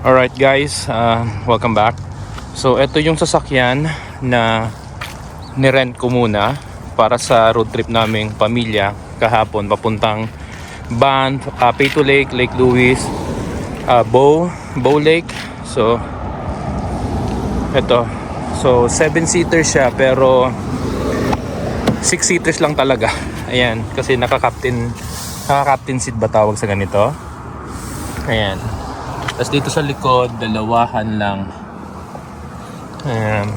Alright guys, welcome back. So ito yung sasakyan na nirent ko muna para sa road trip naming pamilya kahapon papuntang Banff, Peyto Lake, Lake Louise, Bow Lake. So ito, so 7-seater siya pero 6-seaters lang talaga. Ayan, kasi naka-captain seat ba tawag sa ganito? Ayan. Tapos dito sa likod, dalawahan lang. Ayan.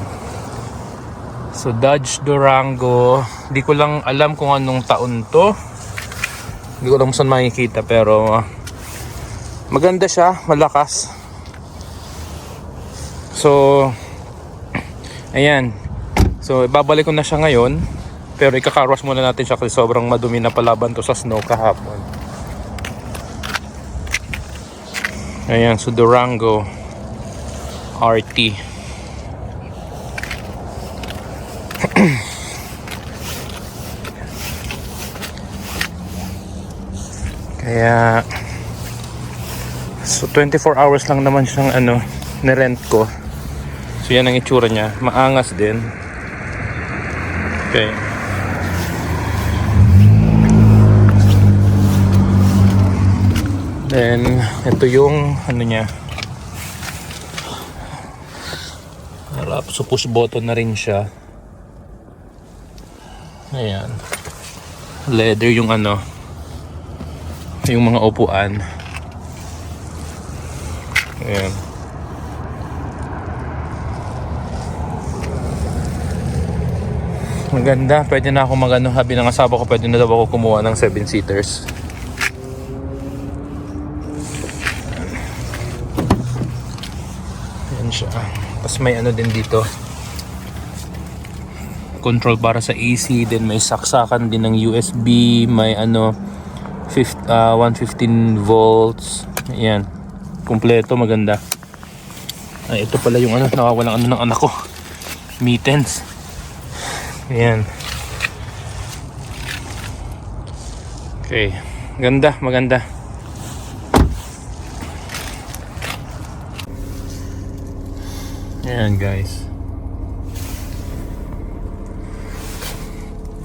So Dodge Durango. Di ko lang alam kung anong taon to. Hindi ko alam saan makikita, pero maganda siya, malakas. So ayan. So ibabalik ko na siya ngayon, pero ikakarwas muna natin siya kasi sobrang madumi na palaban to sa snow kahapon. Ayan, so Durango RT. Kaya so 24 hours lang naman siyang nirent ko. So yan ang itsura niya, maangas din. Okay. Then ito yung niya, harap. So push button na rin siya. Ayan, leather yung yung mga upuan. Ayan. Maganda, pwede na ako habi ng asawa ko, pwede na daw ako kumuha ng 7-seaters. Siya. Tapos may din dito, control para sa AC, then may saksakan din ng USB, may 115 volts. Ayan, kumpleto, maganda. Ay, ito pala yung nawawalang ng anak ko, mittens. Ayan. Okay, maganda. Ayan guys.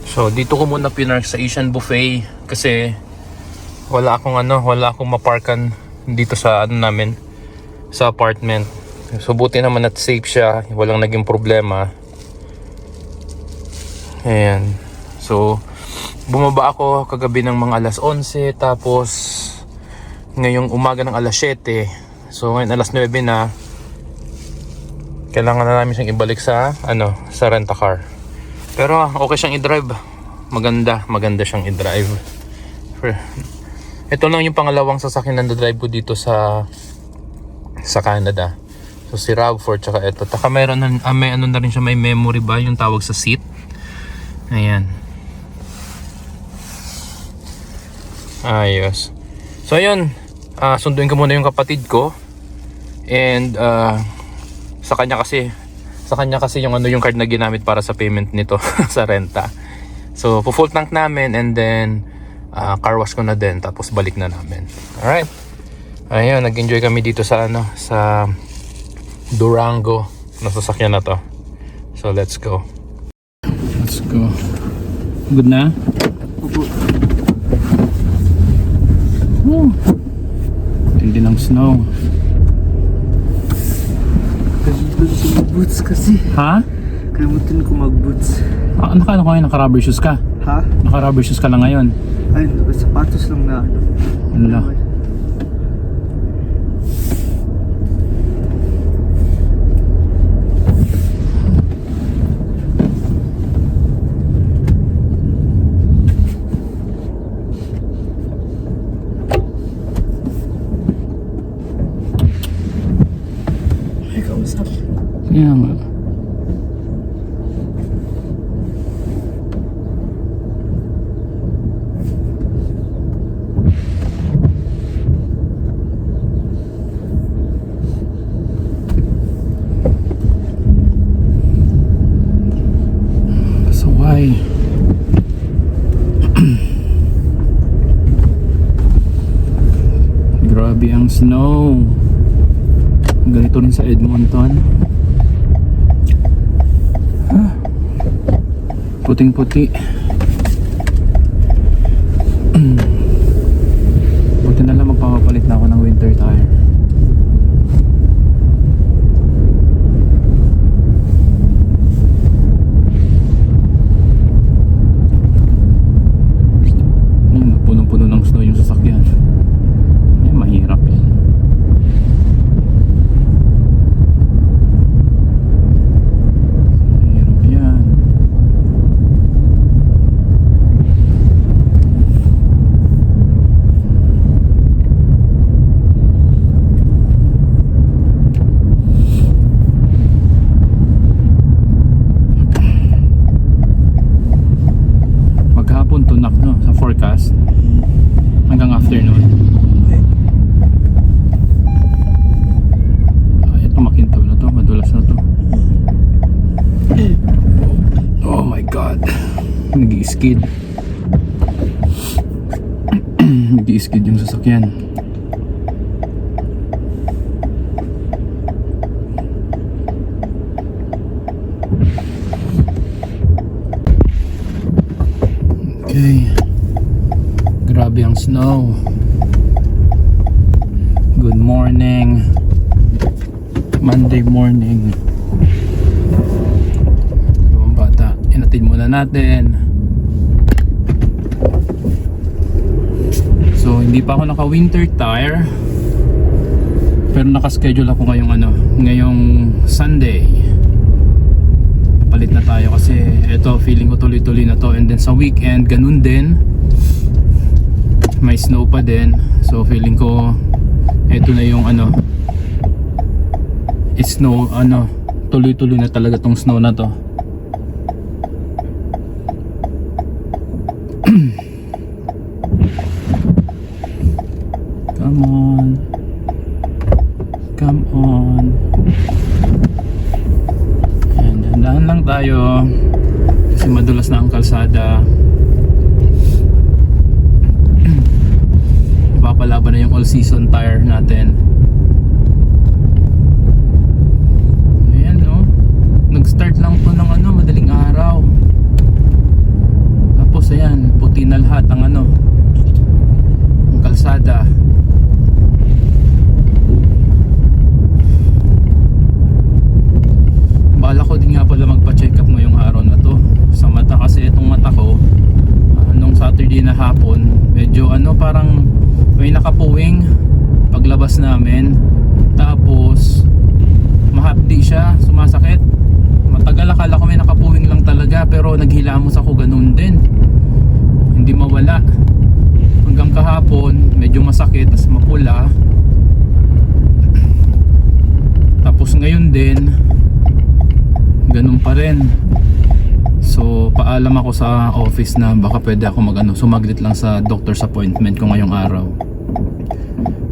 So dito ko muna pinark sa Asian Buffet kasi wala akong maparkan dito sa namin, sa apartment. So buti naman at safe siya, walang naging problema. Ayan. So bumaba ako kagabi ng mga alas 11, tapos ngayong umaga ng alas 7. So ngayon alas 9 na. Kailangan na namin siyang ibalik sa sa rent-a-car. Pero okay siyang i-drive. Maganda siyang i-drive. Ito lang yung pangalawang sasakyan na drive ko dito sa Canada. So si RAV4 tsaka ito. Taka may na rin siya, may memory ba yung tawag sa seat. Ayan. Ayos. So ayun, sunduin ko muna yung kapatid ko. And sa kanya kasi yung yung card na ginamit para sa payment nito sa renta. So full tank namin, and then car wash ko na din, tapos balik na namin. Alright. Ayun, nag-enjoy kami dito sa sa Durango na sasakyan na to. So let's go. Good na? Tindi ng snow. Boots kasi. Ha? Kalimutan ko mag-boots. Naka naka-rubber shoes ka? Ha? Naka-rubber shoes ka lang ngayon? Ay, sapatos lang na Wala. Ay, kausap. Kaya nga. Kasaway. Grabe ang snow. ganito rin sa Edmonton. Puting-puti. Buti na lang magpapapalit na ako ng winter tire. Punong-puno ng snow yung sasakyan. Mahirap yan. Mahirap yan. Maghapon tunak no sa forecast hanggang afternoon. Ito makintab na to, madulas na to. Oh my god, nag-i-skid. Nag-i-skid yung sasakyan. Okay, grabe ang snow. Good morning, Monday morning. Dalawang bata, inatid muna natin. So hindi pa ako naka winter tire, pero naka-schedule ako ngayong Sunday. Palit na tayo kasi eto, feeling ko tuloy-tuloy na to, and then sa weekend ganun din, may snow pa din. So feeling ko eto na yung snow, tuloy-tuloy na talaga tong snow na to. Come on, come on. And dahan lang tayo kasi madulas na ang kalsada. Papalaban na yung all season tire natin. Ayan no, nag-start lang to ng madaling araw. Tapos ayan, puti na lahat ang ang kalsada. Bala ko din nga pala magpa-check up ngayong araw na to sa mata, kasi itong mata ko nung Saturday na hapon medyo parang may nakapuwing paglabas namin, tapos mahapdi siya, sumasakit. Matagal akala ko may nakapuwing lang talaga, pero naghilamos ako, ganun din, hindi mawala hanggang kahapon. Medyo masakit, tas mapula, tapos ngayon din ganun pa rin. So paalam ako sa office na baka pwede ako sumaglit lang sa doctor's appointment ko ngayong araw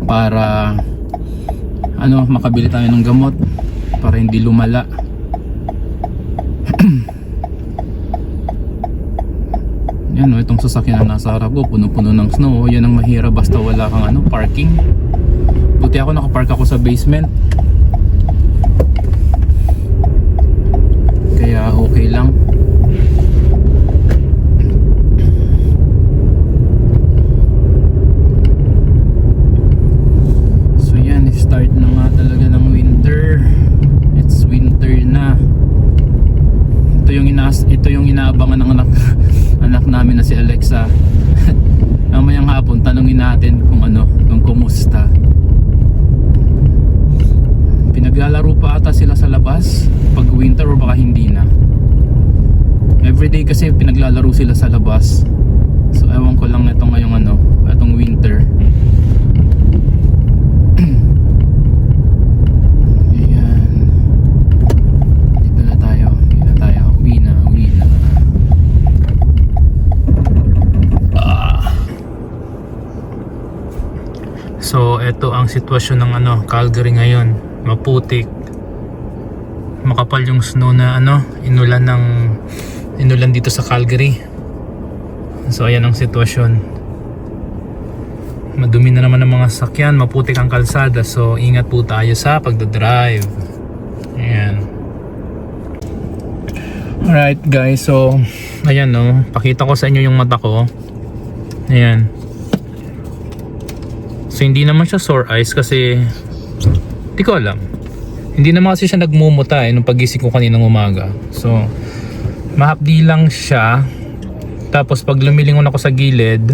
para makabili tayo ng gamot para hindi lumala. Yan itong sasakyan na nasa harap ko, puno-puno ng snow. Yan ang mahirap basta wala kang parking. Buti ako nakapark ako sa basement, kaya okay lang. So yan, start na nga talaga ng winter. It's winter na. Ito yung inaabangan ng anak namin na si Alexa. Mamayang hapon tanungin natin kung kumusta. Pinaglalaro pa ata sila sa labas pag winter, or baka hindi na. Everyday kasi pinaglalaro sila sa labas. So ewan ko lang itong itong winter. Ayan. Dito na tayo. Uwi na. So ito ang sitwasyon ng Calgary ngayon. Maputik, makapal yung snow na inulan dito sa Calgary. So ayan ang sitwasyon. madumi na naman ang mga sakyan, maputik ang kalsada, so ingat po tayo sa pagdadrive. Ayan. Alright guys, so ayan no, pakita ko sa inyo yung mata ko. Ayan. So hindi naman siya sore eyes kasi di ko alam. Hindi naman kasi siya nagmumuta nung pagising ko kaninang umaga. So mahapdi lang siya. Tapos pag lumilingon ako sa gilid,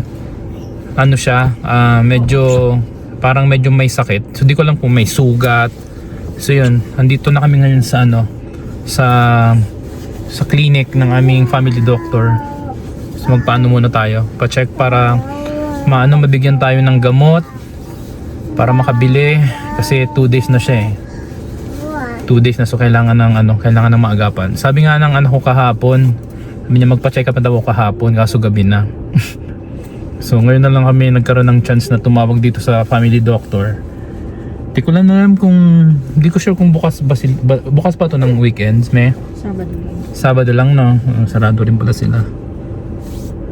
ano siya, medyo parang medyo may sakit. So di ko alam kung may sugat. So yun, andito na kami ngayon sa ano, sa clinic ng aming family doctor. So magpaano muna tayo, pa-check para mabigyan tayo ng gamot para makabili kasi 2 days na siya eh. 2 days na, so kailangan ng maagapan. Sabi nga ng anak ko kahapon, sabi niya magpa-check up na daw ako kahapon kaso gabi na. So ngayon na lang kami nagkaroon ng chance na tumawag dito sa family doctor. Di ko lang alam kung, di ko sure kung bukas pa to ng weekends, may Sabado lang no, sarado rin pala sila.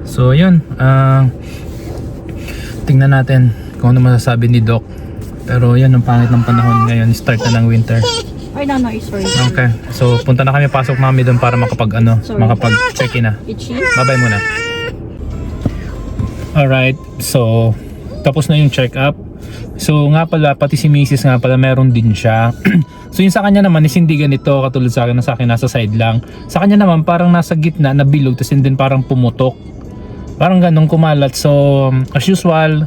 So yun, tingnan natin kung ano masasabi ni Doc. Pero yan, ang pangit ng panahon ngayon, start na ng winter. Ay, no, sorry. Okay, so punta na kami, pasok mami doon para makapag-check-in na. Itchy? Bye-bye muna. Alright, so tapos na yung check-up. So nga pala, pati si Mrs. nga pala meron din siya. So yung sa kanya naman is hindi ganito katulad sa akin nasa side lang. Sa kanya naman parang nasa gitna na bilog, tapos din parang pumutok. Parang ganun kumalat. So as usual,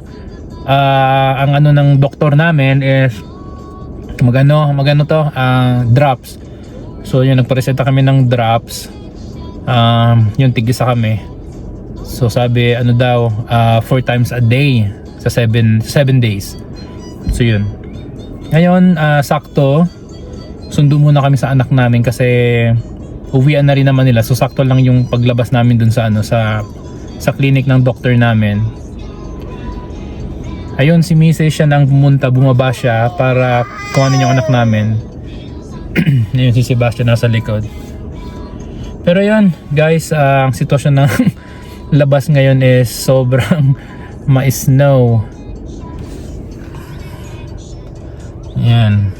ang ano ng doktor namin is magano to, drops. So yun, nagpareseta kami ng drops. Yun, tigisa kami. So sabi ano daw, 4 times a day sa 7 days. So yun. Ngayon, sakto sundo muna kami sa anak namin kasi uwian na rin naman nila. So sakto lang yung paglabas namin dun sa sa clinic ng doctor namin. Ayun, si Mrs. siya nang bumaba siya para kuhanin yung anak namin. Ayun, si Sebastian nasa likod. Pero yun, guys, ang sitwasyon ng labas ngayon is sobrang ma-snow. Ayan.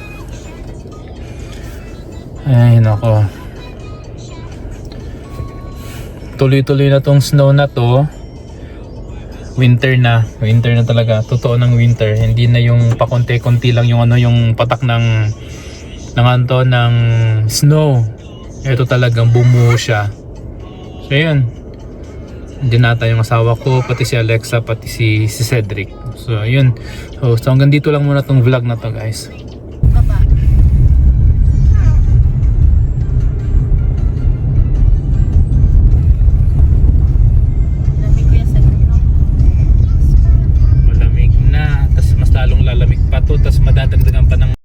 Ay, nako. Tuloy-tuloy na tong snow na to. Winter na talaga, totoo ng winter, hindi na yung pakonti-konti lang yung yung patak ng snow. Ito talagang bumuo siya. So yun, hindi nata yung asawa ko, pati si Alexa, pati si Cedric. So yun, so hanggang dito lang muna tong vlog na to guys. Baba. Malamig na, tas mas lalong lalamig pa to, tas madadagdagan pa ng